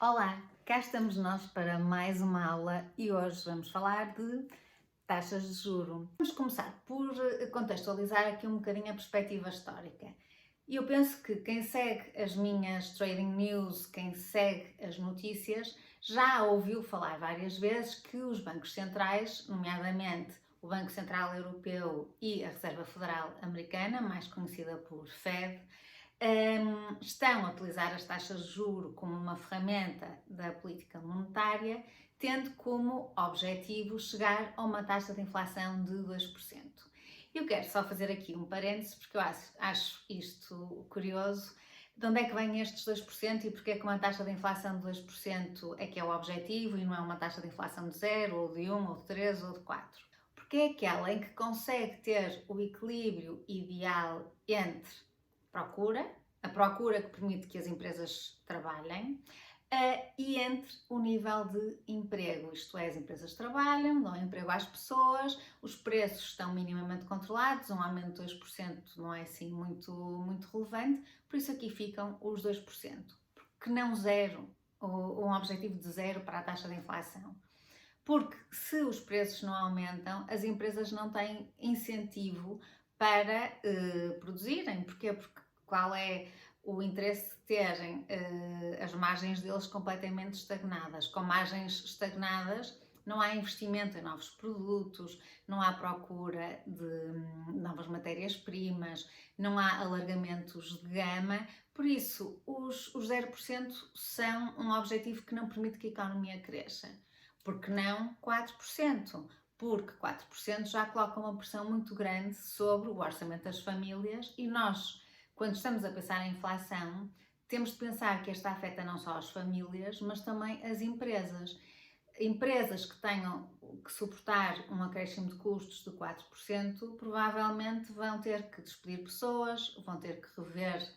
Olá, cá estamos nós para mais uma aula e hoje vamos falar de taxas de juro. Vamos começar por contextualizar aqui um bocadinho a perspectiva histórica. E eu penso que quem segue as minhas trading news, quem segue as notícias, já ouviu falar várias vezes que os bancos centrais, nomeadamente o Banco Central Europeu e a Reserva Federal Americana, mais conhecida por Fed, estão a utilizar as taxas de juro como uma ferramenta da política monetária, tendo como objetivo chegar a uma taxa de inflação de 2%. Eu quero só fazer aqui um parênteses, porque eu acho isto curioso. De onde é que vêm estes 2% e porque é que uma taxa de inflação de 2% é que é o objetivo e não é uma taxa de inflação de 0, ou de 1, ou de 3, ou de 4? Porque é aquela em que consegue ter o equilíbrio ideal entre procura, a procura que permite que as empresas trabalhem, e entre o nível de emprego, isto é, as empresas trabalham, dão emprego às pessoas, os preços estão minimamente controlados, um aumento de 2% não é assim muito relevante, por isso aqui ficam os 2%, porque não zero, ou um objetivo de zero para a taxa de inflação. Porque se os preços não aumentam, as empresas não têm incentivo para produzirem. Porquê? Porque qual é o interesse de terem as margens deles completamente estagnadas? Com margens estagnadas, não há investimento em novos produtos, não há procura de novas matérias-primas, não há alargamentos de gama. Por isso, os 0% são um objetivo que não permite que a economia cresça. Porque não 4%? Porque 4% já coloca uma pressão muito grande sobre o orçamento das famílias e nós, quando estamos a pensar em inflação, temos de pensar que esta afeta não só as famílias, mas também as empresas. Empresas que tenham que suportar um acréscimo de custos de 4%, provavelmente vão ter que despedir pessoas, vão ter que rever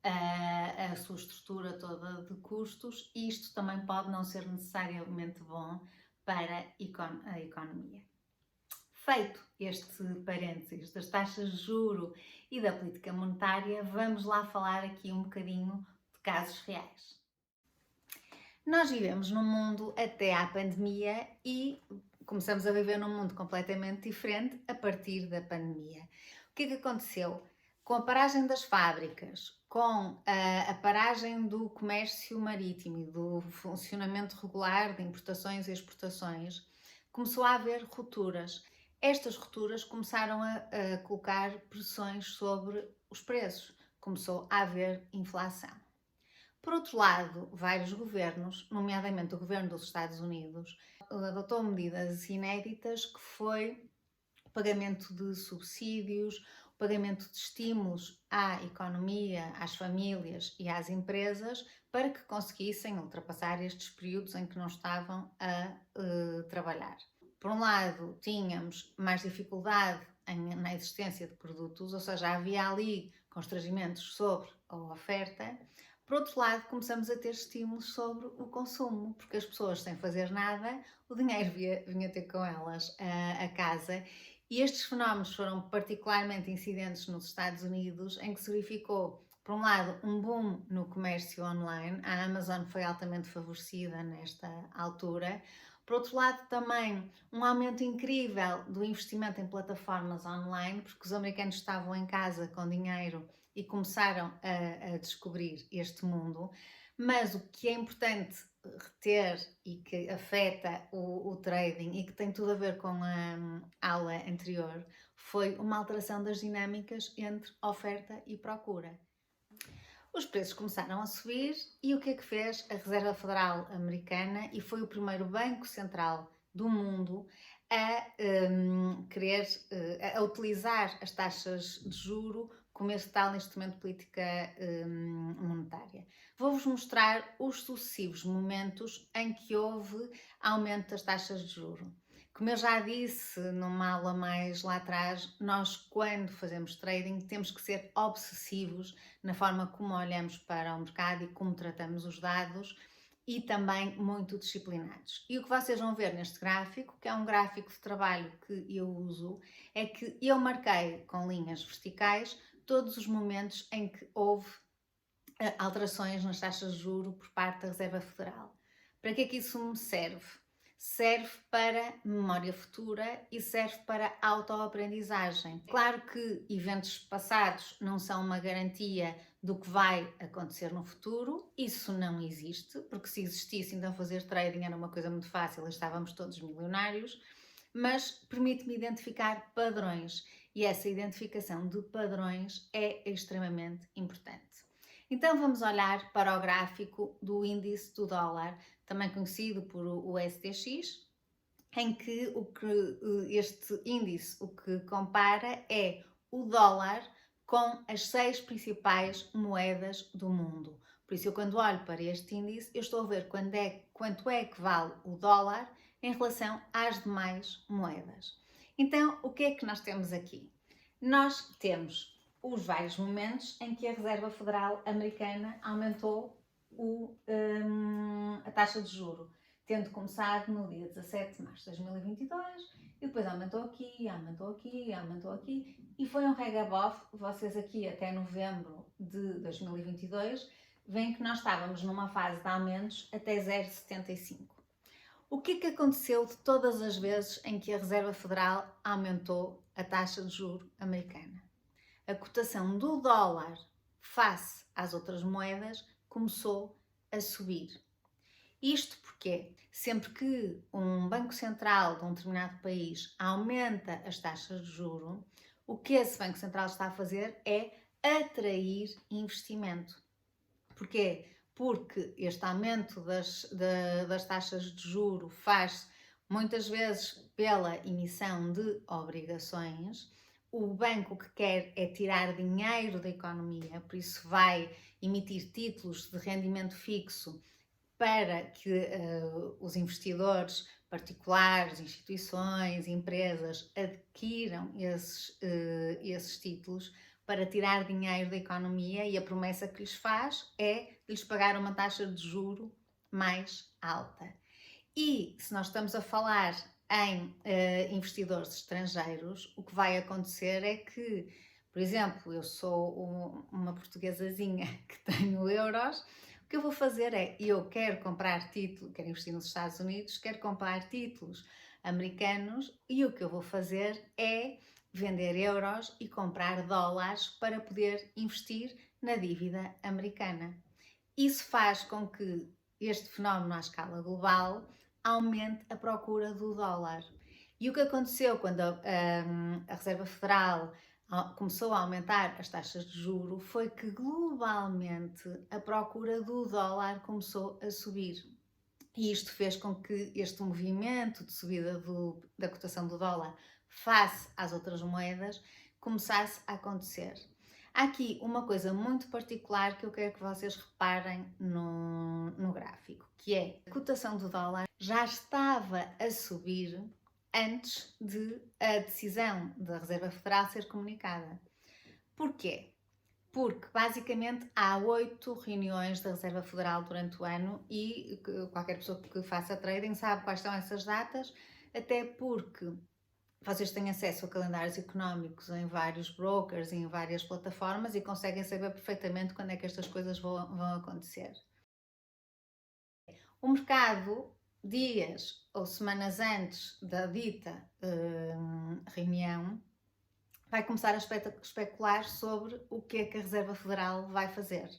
a sua estrutura toda de custos e isto também pode não ser necessariamente bom para a economia. Feito este parênteses das taxas de juro e da política monetária, vamos lá falar aqui um bocadinho de casos reais. Nós vivemos num mundo até à pandemia e começamos a viver num mundo completamente diferente a partir da pandemia. O que é que aconteceu? Com a paragem das fábricas, com a paragem do comércio marítimo e do funcionamento regular de importações e exportações, começou a haver rupturas. Estas rupturas começaram a colocar pressões sobre os preços, começou a haver inflação. Por outro lado, vários governos, nomeadamente o governo dos Estados Unidos, adotou medidas inéditas que foi o pagamento de subsídios, o pagamento de estímulos à economia, às famílias e às empresas para que conseguissem ultrapassar estes períodos em que não estavam a trabalhar. Por um lado, tínhamos mais dificuldade na existência de produtos, ou seja, havia ali constrangimentos sobre a oferta. Por outro lado, começamos a ter estímulos sobre o consumo, porque as pessoas, sem fazer nada, o dinheiro vinha ter com elas a casa. E estes fenómenos foram particularmente incidentes nos Estados Unidos, em que se verificou, por um lado, um boom no comércio online. A Amazon foi altamente favorecida nesta altura. Por outro lado, também um aumento incrível do investimento em plataformas online, porque os americanos estavam em casa com dinheiro e começaram a descobrir este mundo. Mas o que é importante reter e que afeta o trading e que tem tudo a ver com a aula anterior foi uma alteração das dinâmicas entre oferta e procura. Os preços começaram a subir e o que é que fez a Reserva Federal Americana, e foi o primeiro banco central do mundo a querer a utilizar as taxas de juro como esse tal instrumento de política monetária. Vou-vos mostrar os sucessivos momentos em que houve aumento das taxas de juro. Como eu já disse numa aula mais lá atrás, nós quando fazemos trading temos que ser obsessivos na forma como olhamos para o mercado e como tratamos os dados e também muito disciplinados. E o que vocês vão ver neste gráfico, que é um gráfico de trabalho que eu uso, é que eu marquei com linhas verticais todos os momentos em que houve alterações nas taxas de juros por parte da Reserva Federal. Para que é que isso me serve? Serve para memória futura e serve para autoaprendizagem. Claro que eventos passados não são uma garantia do que vai acontecer no futuro, isso não existe, porque se existisse, então fazer trading era uma coisa muito fácil, estávamos todos milionários, mas permite-me identificar padrões e essa identificação de padrões é extremamente importante. Então vamos olhar para o gráfico do índice do dólar, também conhecido por o SDX, em que este índice o que compara é o dólar com as 6 principais moedas do mundo. Por isso, eu quando olho para este índice, eu estou a ver quanto é que vale o dólar em relação às demais moedas. Então, o que é que nós temos aqui? Nós temos os vários momentos em que a Reserva Federal Americana aumentou a taxa de juro, tendo começado no dia 17 de março de 2022 e depois aumentou aqui, aumentou aqui, aumentou aqui e foi um regabof. Vocês aqui até novembro de 2022 veem que nós estávamos numa fase de aumentos até 0,75. O que é que aconteceu de todas as vezes em que a Reserva Federal aumentou a taxa de juro americana? A cotação do dólar face às outras moedas começou a subir. Isto porque sempre que um banco central de um determinado país aumenta as taxas de juro, o que esse banco central está a fazer é atrair investimento. Porquê? Porque este aumento das taxas de juro faz muitas vezes pela emissão de obrigações. O banco que quer é tirar dinheiro da economia, por isso vai emitir títulos de rendimento fixo para que os investidores particulares, instituições, empresas adquiram esses títulos para tirar dinheiro da economia, e a promessa que lhes faz é lhes pagar uma taxa de juro mais alta. E se nós estamos a falar em investidores estrangeiros, o que vai acontecer é que, por exemplo, eu sou uma portuguesazinha que tenho euros, o que eu vou fazer é, eu quero comprar títulos, quero investir nos Estados Unidos, quero comprar títulos americanos e o que eu vou fazer é vender euros e comprar dólares para poder investir na dívida americana. Isso faz com que este fenómeno à escala global aumente a procura do dólar. E o que aconteceu quando a Reserva Federal começou a aumentar as taxas de juro foi que globalmente a procura do dólar começou a subir. E isto fez com que este movimento de subida da cotação do dólar face às outras moedas começasse a acontecer. Há aqui uma coisa muito particular que eu quero que vocês reparem no gráfico, que é a cotação do dólar já estava a subir antes de a decisão da Reserva Federal ser comunicada. Porquê? Porque basicamente há 8 reuniões da Reserva Federal durante o ano e qualquer pessoa que faça trading sabe quais são essas datas, até porque vocês têm acesso a calendários económicos em vários brokers e em várias plataformas e conseguem saber perfeitamente quando é que estas coisas vão acontecer. O mercado, dias ou semanas antes da dita reunião, vai começar a especular sobre o que é que a Reserva Federal vai fazer.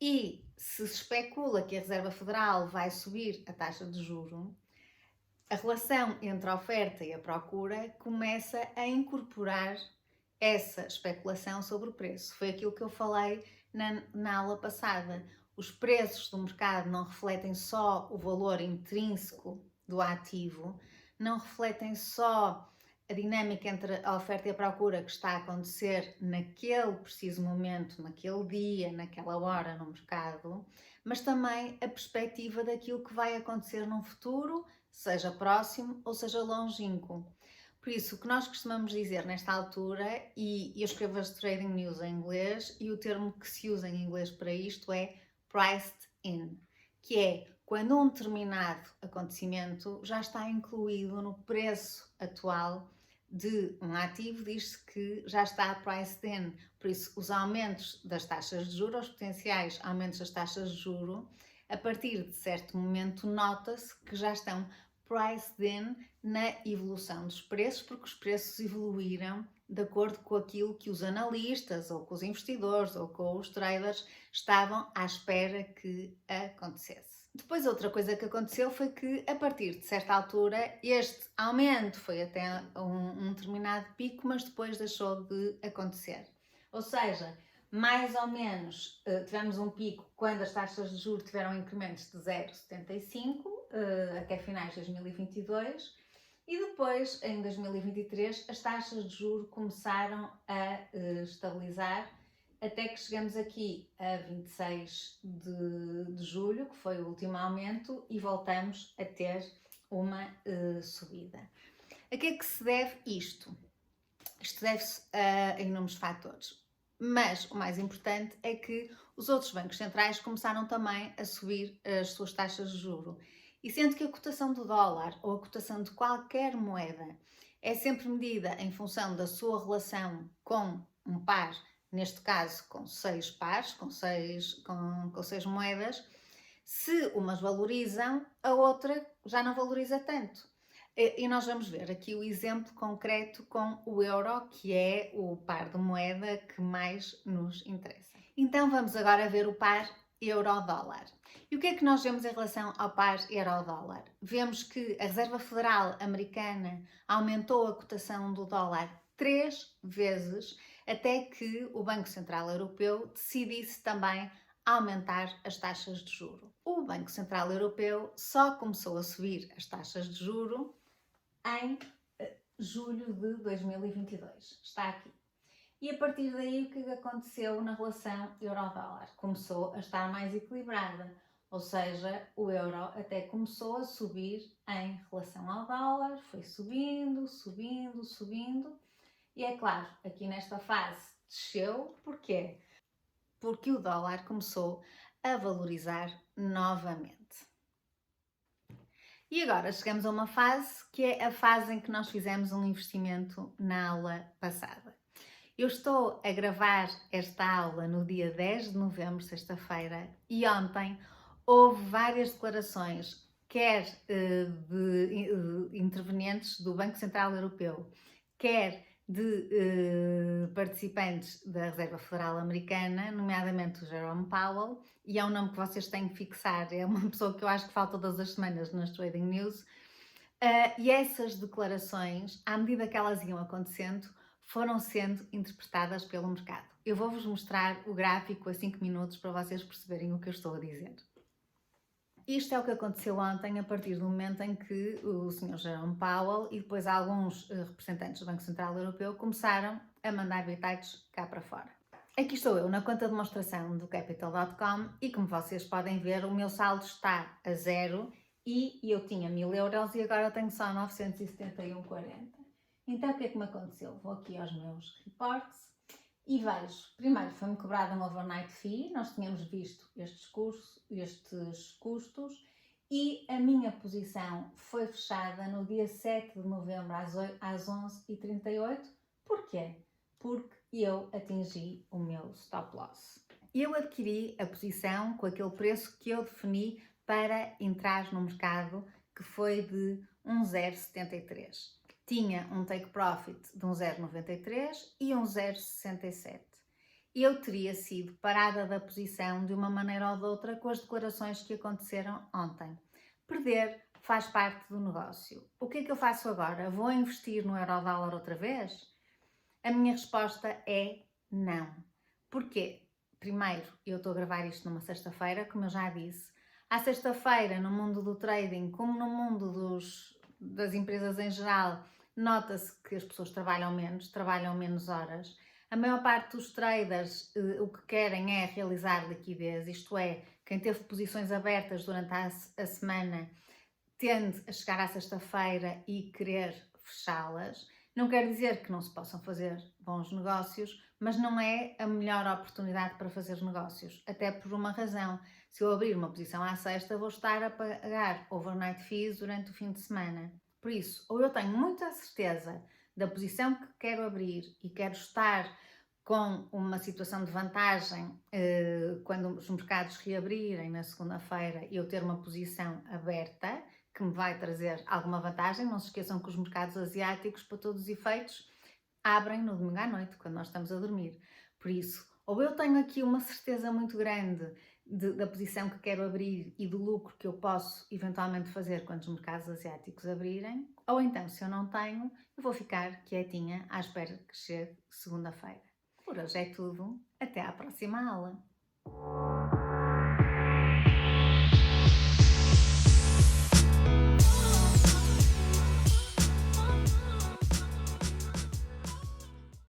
E se especula que a Reserva Federal vai subir a taxa de juro, a relação entre a oferta e a procura começa a incorporar essa especulação sobre o preço. Foi aquilo que eu falei na aula passada. Os preços do mercado não refletem só o valor intrínseco do ativo, não refletem só a dinâmica entre a oferta e a procura que está a acontecer naquele preciso momento, naquele dia, naquela hora no mercado, mas também a perspectiva daquilo que vai acontecer no futuro, seja próximo ou seja longínquo. Por isso, o que nós costumamos dizer nesta altura, e eu escrevo as Trading News em inglês, e o termo que se usa em inglês para isto é priced in, que é quando um determinado acontecimento já está incluído no preço atual de um ativo diz-se que já está priced in, por isso os aumentos das taxas de juros, os potenciais aumentos das taxas de juros, a partir de certo momento nota-se que já estão priced in na evolução dos preços, porque os preços evoluíram de acordo com aquilo que os analistas, ou com os investidores, ou com os traders estavam à espera que acontecesse. Depois, outra coisa que aconteceu foi que, a partir de certa altura, este aumento foi até um determinado pico, mas depois deixou de acontecer. Ou seja, mais ou menos tivemos um pico quando as taxas de juros tiveram incrementos de 0,75 até finais de 2022 e depois, em 2023, as taxas de juros começaram a estabilizar até que chegamos aqui a 26 de julho, que foi o último aumento, e voltamos a ter uma subida. A que é que se deve isto? Isto deve-se a inúmeros fatores, mas o mais importante é que os outros bancos centrais começaram também a subir as suas taxas de juro. E sendo que a cotação do dólar ou a cotação de qualquer moeda é sempre medida em função da sua relação com um par, neste caso com 6 pares, com seis moedas, se umas valorizam, a outra já não valoriza tanto. E nós vamos ver aqui o exemplo concreto com o euro, que é o par de moeda que mais nos interessa. Então vamos agora ver o par euro-dólar. E o que é que nós vemos em relação ao par euro-dólar? Vemos que a Reserva Federal Americana aumentou a cotação do dólar 3 vezes, até que o Banco Central Europeu decidisse também aumentar as taxas de juro. O Banco Central Europeu só começou a subir as taxas de juro em julho de 2022. Está aqui. E a partir daí, o que aconteceu na relação euro-dólar? Começou a estar mais equilibrada, ou seja, o euro até começou a subir em relação ao dólar, foi subindo, subindo, subindo, e é claro, aqui nesta fase desceu, porquê? Porque o dólar começou a valorizar novamente. E agora chegamos a uma fase que é a fase em que nós fizemos um investimento na aula passada. Eu estou a gravar esta aula no dia 10 de novembro, sexta-feira, e ontem houve várias declarações, quer de intervenientes do Banco Central Europeu, quer de participantes da Reserva Federal Americana, nomeadamente o Jerome Powell, e é um nome que vocês têm que fixar, é uma pessoa que eu acho que fala todas as semanas nas Trading News, e essas declarações, à medida que elas iam acontecendo, foram sendo interpretadas pelo mercado. Eu vou-vos mostrar o gráfico a 5 minutos para vocês perceberem o que eu estou a dizer. Isto é o que aconteceu ontem, a partir do momento em que o Sr. Jerome Powell e depois alguns representantes do Banco Central Europeu começaram a mandar bitites cá para fora. Aqui estou eu na conta de demonstração do Capital.com e, como vocês podem ver, o meu saldo está a 0 e eu tinha 1000 euros e agora tenho só 971,40. Então o que é que me aconteceu? Vou aqui aos meus reports e vejo, primeiro foi-me cobrada um overnight fee, nós tínhamos visto estes custos e a minha posição foi fechada no dia 7 de novembro às 11h38. Porquê? Porque eu atingi o meu stop loss. Eu adquiri a posição com aquele preço que eu defini para entrar no mercado, que foi de 1,073. Tinha um take profit de 1,093 e 1,067. Eu teria sido parada da posição de uma maneira ou de outra com as declarações que aconteceram ontem. Perder faz parte do negócio. O que é que eu faço agora? Vou investir no euro-dólar outra vez? A minha resposta é não. Porquê? Primeiro, eu estou a gravar isto numa sexta-feira, como eu já disse. À sexta-feira, no mundo do trading, como no mundo das empresas em geral, nota-se que as pessoas trabalham menos horas. A maior parte dos traders o que querem é realizar liquidez, isto é, quem teve posições abertas durante a semana tende a chegar à sexta-feira e querer fechá-las. Não quer dizer que não se possam fazer bons negócios, mas não é a melhor oportunidade para fazer negócios, até por uma razão. Se eu abrir uma posição à sexta, vou estar a pagar overnight fees durante o fim de semana. Por isso, ou eu tenho muita certeza da posição que quero abrir e quero estar com uma situação de vantagem quando os mercados reabrirem na segunda-feira, eu ter uma posição aberta que me vai trazer alguma vantagem. Não se esqueçam que os mercados asiáticos, para todos os efeitos, abrem no domingo à noite, quando nós estamos a dormir. Por isso, ou eu tenho aqui uma certeza muito grande da posição que quero abrir e do lucro que eu posso eventualmente fazer quando os mercados asiáticos abrirem, ou então, se eu não tenho, eu vou ficar quietinha à espera que chegue segunda-feira. Por hoje é tudo. Até à próxima aula!